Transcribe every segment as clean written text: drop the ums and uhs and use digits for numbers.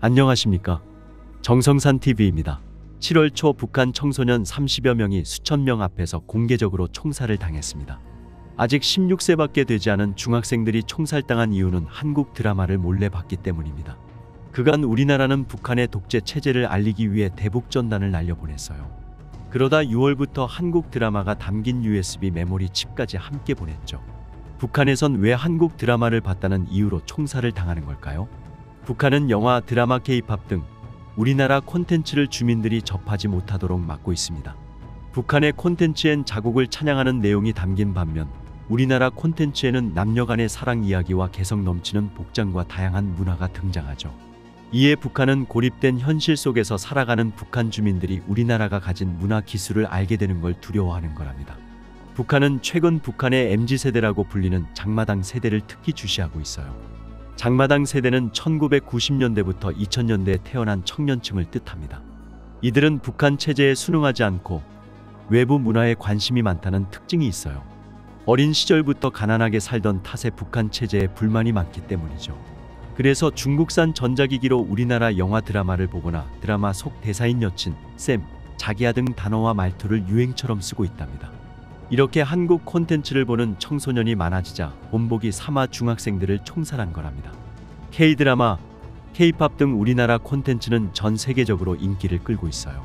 안녕하십니까? 정성산TV입니다. 7월 초 북한 청소년 30여 명이 수천 명 앞에서 공개적으로 총살을 당했습니다. 아직 16세밖에 되지 않은 중학생들이 총살당한 이유는 한국 드라마를 몰래 봤기 때문입니다. 그간 우리나라는 북한의 독재 체제를 알리기 위해 대북전단을 날려보냈어요. 그러다 6월부터 한국 드라마가 담긴 USB 메모리 칩까지 함께 보냈죠. 북한에선 왜 한국 드라마를 봤다는 이유로 총살을 당하는 걸까요? 북한은 영화, 드라마, K-팝 등 우리나라 콘텐츠를 주민들이 접하지 못하도록 막고 있습니다. 북한의 콘텐츠엔 자국을 찬양하는 내용이 담긴 반면 우리나라 콘텐츠에는 남녀 간의 사랑 이야기와 개성 넘치는 복장과 다양한 문화가 등장하죠. 이에 북한은 고립된 현실 속에서 살아가는 북한 주민들이 우리나라가 가진 문화 기술을 알게 되는 걸 두려워하는 거랍니다. 북한은 최근 북한의 MZ세대라고 불리는 장마당 세대를 특히 주시하고 있어요. 장마당 세대는 1990년대부터 2000년대에 태어난 청년층을 뜻합니다. 이들은 북한 체제에 순응하지 않고 외부 문화에 관심이 많다는 특징이 있어요. 어린 시절부터 가난하게 살던 탓에 북한 체제에 불만이 많기 때문이죠. 그래서 중국산 전자기기로 우리나라 영화, 드라마를 보거나 드라마 속 대사인 여친, 쌤, 자기야 등 단어와 말투를 유행처럼 쓰고 있답니다. 이렇게 한국 콘텐츠를 보는 청소년이 많아지자 본보기 삼아 중학생들을 총살한 거랍니다. K-드라마, K-팝 등 우리나라 콘텐츠는 전 세계적으로 인기를 끌고 있어요.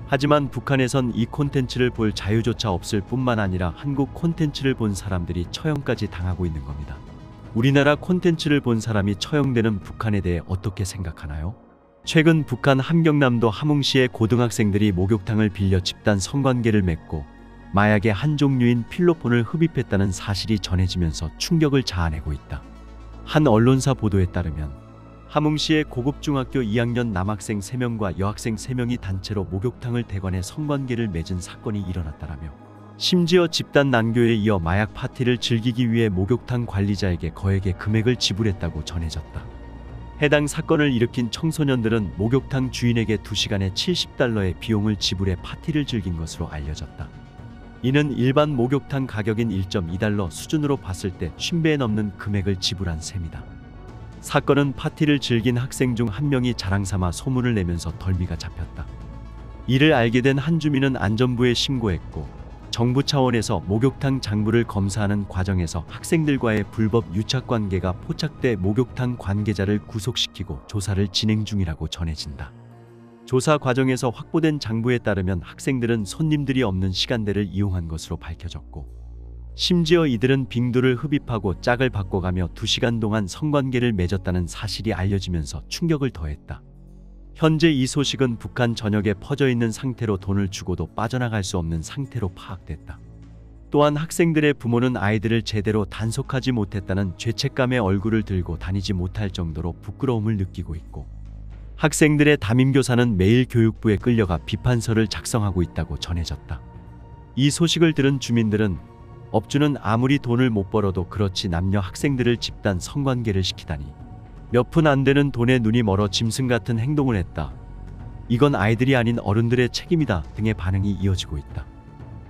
하지만 북한에선 이 콘텐츠를 볼 자유조차 없을 뿐만 아니라 한국 콘텐츠를 본 사람들이 처형까지 당하고 있는 겁니다. 우리나라 콘텐츠를 본 사람이 처형되는 북한에 대해 어떻게 생각하나요? 최근 북한 함경남도 함흥시의 고등학생들이 목욕탕을 빌려 집단 성관계를 맺고 마약의 한 종류인 필로폰을 흡입했다는 사실이 전해지면서 충격을 자아내고 있다. 한 언론사 보도에 따르면 함흥시의 고급 중학교 2학년 남학생 3명과 여학생 3명이 단체로 목욕탕을 대관해 성관계를 맺은 사건이 일어났다라며 심지어 집단 난교에 이어 마약 파티를 즐기기 위해 목욕탕 관리자에게 거액의 금액을 지불했다고 전해졌다. 해당 사건을 일으킨 청소년들은 목욕탕 주인에게 2시간에 $70의 비용을 지불해 파티를 즐긴 것으로 알려졌다. 이는 일반 목욕탕 가격인 $1.2 수준으로 봤을 때 50배에 넘는 금액을 지불한 셈이다. 사건은 파티를 즐긴 학생 중 한 명이 자랑삼아 소문을 내면서 덜미가 잡혔다. 이를 알게 된 한 주민은 안전부에 신고했고 정부 차원에서 목욕탕 장부를 검사하는 과정에서 학생들과의 불법 유착관계가 포착돼 목욕탕 관계자를 구속시키고 조사를 진행 중이라고 전해진다. 조사 과정에서 확보된 장부에 따르면 학생들은 손님들이 없는 시간대를 이용한 것으로 밝혀졌고 심지어 이들은 빙두를 흡입하고 짝을 바꿔가며 2시간 동안 성관계를 맺었다는 사실이 알려지면서 충격을 더했다. 현재 이 소식은 북한 전역에 퍼져 있는 상태로 돈을 주고도 빠져나갈 수 없는 상태로 파악됐다. 또한 학생들의 부모는 아이들을 제대로 단속하지 못했다는 죄책감의 얼굴을 들고 다니지 못할 정도로 부끄러움을 느끼고 있고 학생들의 담임교사는 매일 교육부에 끌려가 비판서를 작성하고 있다고 전해졌다. 이 소식을 들은 주민들은 업주는 아무리 돈을 못 벌어도 그렇지 남녀 학생들을 집단 성관계를 시키다니 몇 푼 안 되는 돈에 눈이 멀어 짐승 같은 행동을 했다. 이건 아이들이 아닌 어른들의 책임이다 등의 반응이 이어지고 있다.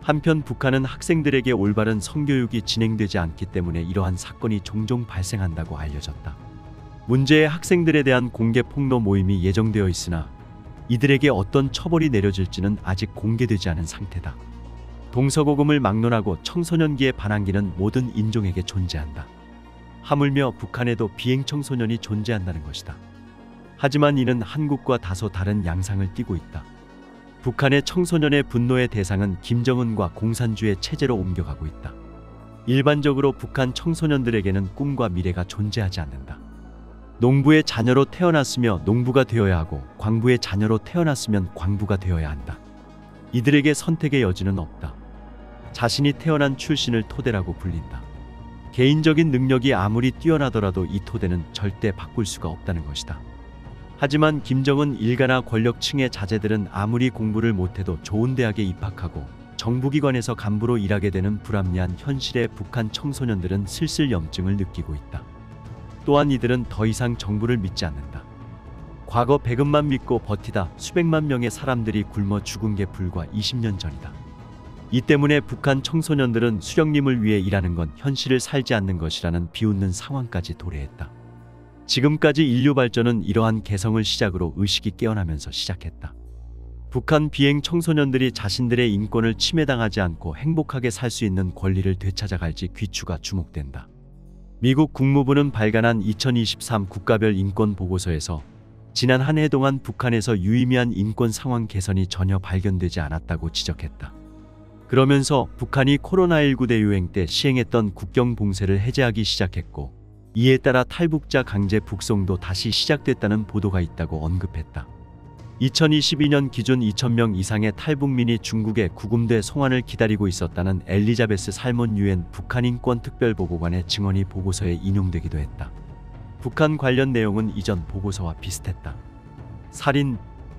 한편 북한은 학생들에게 올바른 성교육이 진행되지 않기 때문에 이러한 사건이 종종 발생한다고 알려졌다. 문제의 학생들에 대한 공개 폭로 모임이 예정되어 있으나 이들에게 어떤 처벌이 내려질지는 아직 공개되지 않은 상태다. 동서고금을 막론하고 청소년기의 반항기는 모든 인종에게 존재한다. 하물며 북한에도 비행 청소년이 존재한다는 것이다. 하지만 이는 한국과 다소 다른 양상을 띠고 있다. 북한의 청소년의 분노의 대상은 김정은과 공산주의 체제로 옮겨가고 있다. 일반적으로 북한 청소년들에게는 꿈과 미래가 존재하지 않는다. 농부의 자녀로 태어났으며 농부가 되어야 하고 광부의 자녀로 태어났으면 광부가 되어야 한다. 이들에게 선택의 여지는 없다. 자신이 태어난 출신을 토대라고 불린다. 개인적인 능력이 아무리 뛰어나더라도 이 토대는 절대 바꿀 수가 없다는 것이다. 하지만 김정은 일가나 권력층의 자제들은 아무리 공부를 못해도 좋은 대학에 입학하고 정부기관에서 간부로 일하게 되는 불합리한 현실에 북한 청소년들은 슬슬 염증을 느끼고 있다. 또한 이들은 더 이상 정부를 믿지 않는다. 과거 배급만 믿고 버티다 수백만 명의 사람들이 굶어 죽은 게 불과 20년 전이다. 이 때문에 북한 청소년들은 수령님을 위해 일하는 건 현실을 살지 않는 것이라는 비웃는 상황까지 도래했다. 지금까지 인류 발전은 이러한 개성을 시작으로 의식이 깨어나면서 시작했다. 북한 비행 청소년들이 자신들의 인권을 침해당하지 않고 행복하게 살 수 있는 권리를 되찾아갈지 귀추가 주목된다. 미국 국무부는 발간한 2023 국가별 인권 보고서에서 지난 한 해 동안 북한에서 유의미한 인권 상황 개선이 전혀 발견되지 않았다고 지적했다. 그러면서 북한이 코로나19 대유행 때 시행했던 국경 봉쇄를 해제하기 시작했고, 이에 따라 탈북자 강제 북송도 다시 시작됐다는 보도가 있다고 언급했다. 2022년 기준 2,000명 이상의 탈북민이 중국의 구금돼 송환을 기다리고 있었다는 엘리자베스 살몬 유엔 북한 인권 특별보고관의 증언이 보고서에 인용되기도 했다. 북한 관련 내용은 이전 보고서와 비슷했다. 살인,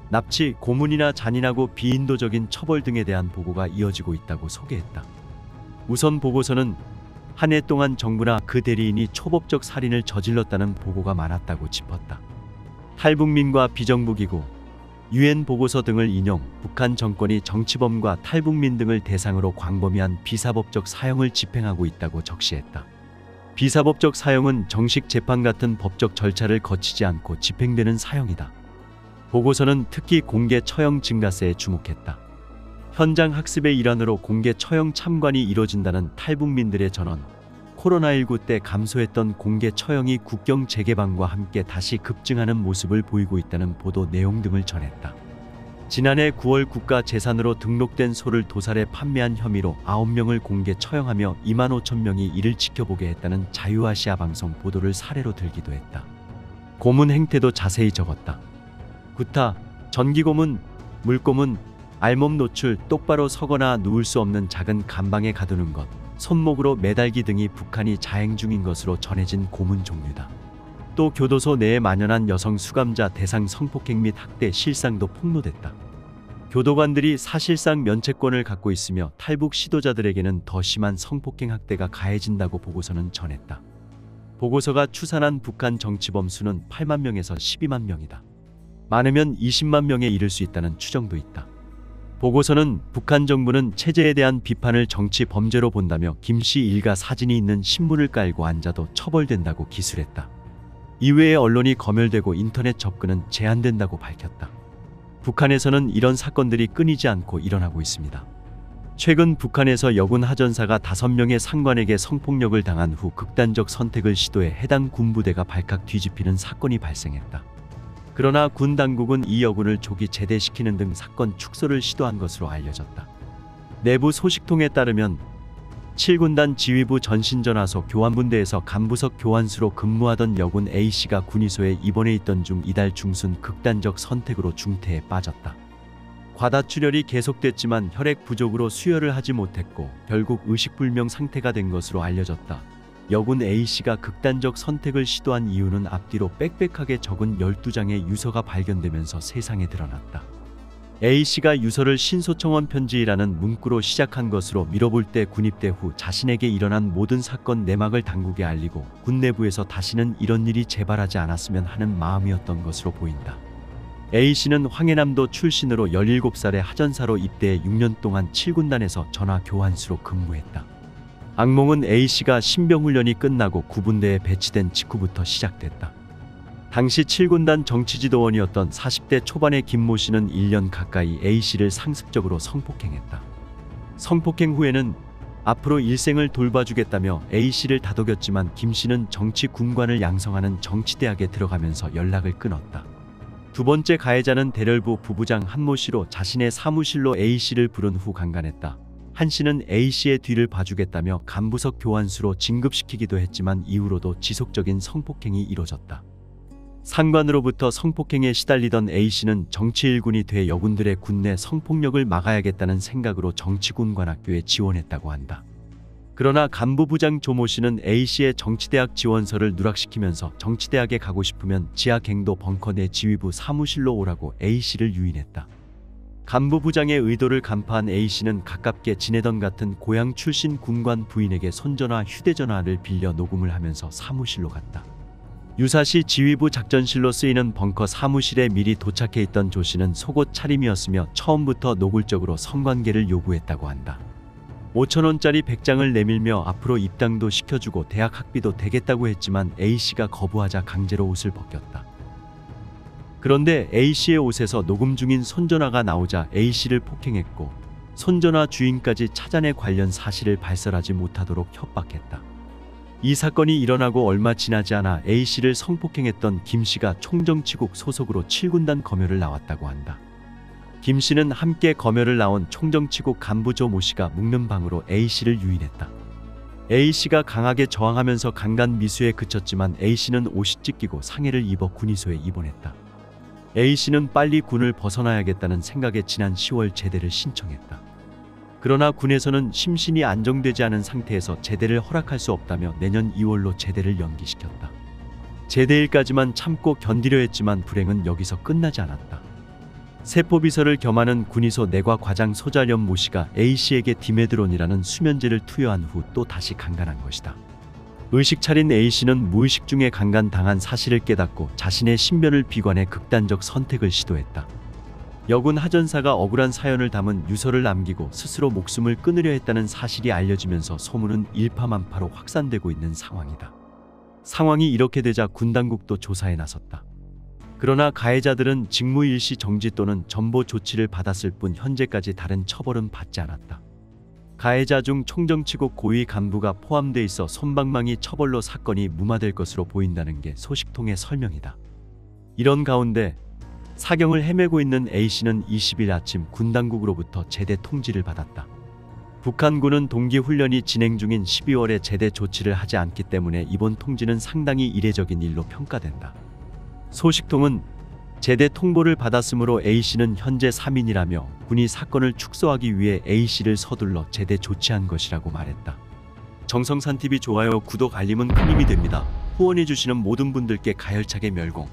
납치, 고문이나 잔인하고 비인도적인 처벌 등에 대한 보고가 이어지고 있다고 소개했다. 우선 보고서는 한 해 동안 정부나 그 대리인이 초법적 살인을 저질렀다는 보고가 많았다고 짚었다. 탈북민과 비정부기구, 유엔 보고서 등을 인용, 북한 정권이 정치범과 탈북민 등을 대상으로 광범위한 비사법적 사형을 집행하고 있다고 적시했다. 비사법적 사형은 정식 재판 같은 법적 절차를 거치지 않고 집행되는 사형이다. 보고서는 특히 공개 처형 증가세에 주목했다. 현장 학습의 일환으로 공개 처형 참관이 이뤄진다는 탈북민들의 전원, 코로나19 때 감소했던 공개 처형이 국경 재개방과 함께 다시 급증하는 모습을 보이고 있다는 보도 내용 등을 전했다. 지난해 9월 국가 재산으로 등록된 소를 도살해 판매한 혐의로 9명을 공개 처형하며 25,000명이 이를 지켜보게 했다는 자유아시아 방송 보도를 사례로 들기도 했다. 고문 행태도 자세히 적었다. 구타, 전기고문, 물고문, 알몸 노출, 똑바로 서거나 누울 수 없는 작은 감방에 가두는 것, 손목으로 매달기 등이 북한이 자행 중인 것으로 전해진 고문 종류다. 또 교도소 내에 만연한 여성 수감자 대상 성폭행 및 학대 실상도 폭로됐다. 교도관들이 사실상 면책권을 갖고 있으며 탈북 시도자들에게는 더 심한 성폭행 학대가 가해진다고 보고서는 전했다. 보고서가 추산한 북한 정치범 수는 8만 명에서 12만 명이다. 많으면 20만 명에 이를 수 있다는 추정도 있다. 보고서는 북한 정부는 체제에 대한 비판을 정치 범죄로 본다며 김씨 일가 사진이 있는 신문을 깔고 앉아도 처벌된다고 기술했다. 이외에 언론이 검열되고 인터넷 접근은 제한된다고 밝혔다. 북한에서는 이런 사건들이 끊이지 않고 일어나고 있습니다. 최근 북한에서 여군 하전사가 5명의 상관에게 성폭력을 당한 후 극단적 선택을 시도해 해당 군부대가 발칵 뒤집히는 사건이 발생했다. 그러나 군 당국은 이 여군을 조기 제대시키는 등 사건 축소를 시도한 것으로 알려졌다. 내부 소식통에 따르면 7군단 지휘부 전신전화소 교환분대에서 간부석 교환수로 근무하던 여군 A씨가 군의소에 입원해 있던 중 이달 중순 극단적 선택으로 중태에 빠졌다. 과다출혈이 계속됐지만 혈액 부족으로 수혈을 하지 못했고 결국 의식불명 상태가 된 것으로 알려졌다. 여군 A씨가 극단적 선택을 시도한 이유는 앞뒤로 빽빽하게 적은 12장의 유서가 발견되면서 세상에 드러났다. A씨가 유서를 신소청원 편지라는 문구로 시작한 것으로 미뤄볼 때 군입대 후 자신에게 일어난 모든 사건 내막을 당국에 알리고 군 내부에서 다시는 이런 일이 재발하지 않았으면 하는 마음이었던 것으로 보인다. A씨는 황해남도 출신으로 17살에 하전사로 입대해 6년 동안 7군단에서 전화 교환수로 근무했다. 악몽은 A씨가 신병훈련이 끝나고 구분대에 배치된 직후부터 시작됐다. 당시 7군단 정치지도원이었던 40대 초반의 김모 씨는 1년 가까이 A씨를 상습적으로 성폭행했다. 성폭행 후에는 앞으로 일생을 돌봐주겠다며 A씨를 다독였지만 김 씨는 정치군관을 양성하는 정치대학에 들어가면서 연락을 끊었다. 두 번째 가해자는 대렬부 부부장 한모 씨로 자신의 사무실로 A씨를 부른 후 강간했다. 한 씨는 A씨의 뒤를 봐주겠다며 간부석 교환수로 진급시키기도 했지만 이후로도 지속적인 성폭행이 이뤄졌다. 상관으로부터 성폭행에 시달리던 A씨는 정치 일군이 돼 여군들의 군내 성폭력을 막아야겠다는 생각으로 정치군관학교에 지원했다고 한다. 그러나 간부부장 조모 씨는 A씨의 정치대학 지원서를 누락시키면서 정치대학에 가고 싶으면 지하갱도 벙커 내 지휘부 사무실로 오라고 A씨를 유인했다. 간부부장의 의도를 간파한 A씨는 가깝게 지내던 같은 고향 출신 군관 부인에게 손전화 휴대전화를 빌려 녹음을 하면서 사무실로 갔다. 유사시 지휘부 작전실로 쓰이는 벙커 사무실에 미리 도착해 있던 조 씨는 속옷 차림이었으며 처음부터 노골적으로 성관계를 요구했다고 한다. 5,000원짜리 100장을 내밀며 앞으로 입당도 시켜주고 대학 학비도 대겠다고 했지만 A씨가 거부하자 강제로 옷을 벗겼다. 그런데 A씨의 옷에서 녹음 중인 손전화가 나오자 A씨를 폭행했고 손전화 주인까지 찾아내 관련 사실을 발설하지 못하도록 협박했다. 이 사건이 일어나고 얼마 지나지 않아 A씨를 성폭행했던 김씨가 총정치국 소속으로 7군단 검열을 나왔다고 한다. 김씨는 함께 검열을 나온 총정치국 간부 조 모씨가 묵는 방으로 A씨를 유인했다. A씨가 강하게 저항하면서 강간 미수에 그쳤지만 A씨는 옷이 찢기고 상해를 입어 군의소에 입원했다. A씨는 빨리 군을 벗어나야겠다는 생각에 지난 10월 제대를 신청했다. 그러나 군에서는 심신이 안정되지 않은 상태에서 제대를 허락할 수 없다며 내년 2월로 제대를 연기시켰다. 제대일까지만 참고 견디려 했지만 불행은 여기서 끝나지 않았다. 세포비서를 겸하는 군의소 내과 과장 소자련 모씨가 A씨에게 디메드론이라는 수면제를 투여한 후 또 다시 강간한 것이다. 의식 차린 A씨는 무의식 중에 강간당한 사실을 깨닫고 자신의 신변을 비관해 극단적 선택을 시도했다. 여군 하전사가 억울한 사연을 담은 유서를 남기고 스스로 목숨을 끊으려 했다는 사실이 알려지면서 소문은 일파만파로 확산되고 있는 상황이다. 상황이 이렇게 되자 군 당국도 조사에 나섰다. 그러나 가해자들은 직무 일시 정지 또는 전보 조치를 받았을 뿐 현재까지 다른 처벌은 받지 않았다. 가해자 중 총정치국 고위 간부가 포함돼 있어 솜방망이 처벌로 사건이 무마될 것으로 보인다는 게 소식통의 설명이다. 이런 가운데 사경을 헤매고 있는 A씨는 20일 아침 군 당국으로부터 제대 통지를 받았다. 북한군은 동기훈련이 진행 중인 12월에 제대 조치를 하지 않기 때문에 이번 통지는 상당히 이례적인 일로 평가된다. 소식통은 제대 통보를 받았으므로 A씨는 현재 3인이라며 군이 사건을 축소하기 위해 A씨를 서둘러 제대 조치한 것이라고 말했다. 정성산TV 좋아요, 구독, 알림은 큰 힘이 됩니다. 후원해주시는 모든 분들께 가열차게 멸공.